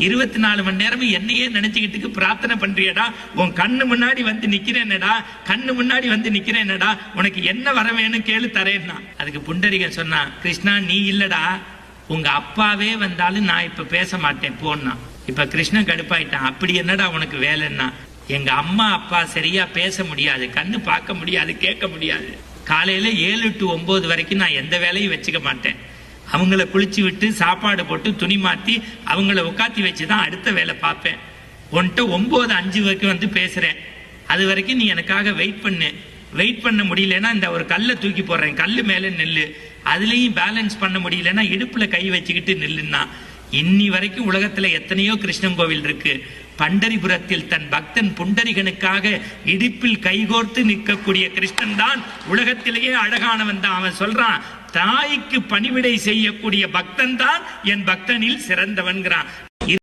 24 மணி நேரமும் என்னையே நினைச்சுக்கிட்டு பிரார்த்தனை பண்றியடா, உன் கண்ணு முன்னாடி வந்து நிக்கிறேன்னடா, கண்ணு முன்னாடி வந்து நிக்கிறேன்னடா, உனக்கு என்ன வர வேணும் கேளு தரேன்னா. அதுக்கு புண்டரிகன் சொன்னா, கிருஷ்ணா நீ இல்லடா, உங்க அப்பாவே வந்தாலும் நான் இப்ப பேச மாட்டேன் போன்னா. இப்ப கிருஷ்ணன் கடுப்பாயிட்டான். அப்படி என்னடா உனக்கு வேலைன்னா, எங்க அம்மா அப்பா சரியா பேச முடியாது, கண்ணு பார்க்க முடியாது, கேட்க முடியாது. காலையில 7 to 9 வரைக்கும் நான் எந்த வேலையும் வச்சுக்க மாட்டேன். அவங்கள குளிச்சு விட்டு சாப்பாடு போட்டு துணி மாத்தி அவங்கள உட்காத்தி வச்சுதான் அடுத்த வேலை பார்ப்பேன். உன்கிட்ட 9:05 வரைக்கும் வந்து பேசுறேன். அது வரைக்கும் நீ எனக்காக வெயிட் பண்ணு. வெயிட் பண்ண முடியலன்னா இந்த ஒரு கல்லை தூக்கி போடுறேன், கல்லு மேல நெல்லு. அதுலயும் பேலன்ஸ் பண்ண முடியலன்னா இடுப்புல கை வச்சுக்கிட்டு நில்லுன்னா. இன்னி வரைக்கும் உலகத்துல எத்தனையோ கிருஷ்ணன் கோவில் இருக்கு. பண்டரிபுரத்தில் தன் பக்தன் புண்டரிகனுக்காக இடுப்பில் கைகோர்த்து நிற்கக்கூடிய கிருஷ்ணன் தான் உலகத்திலேயே அழகானவன் தான். அவன் சொல்றான், தாய்க்கு பணிவிடை செய்யக்கூடிய பக்தன் தான் என் பக்தனில் சிறந்தவன்கிறான்.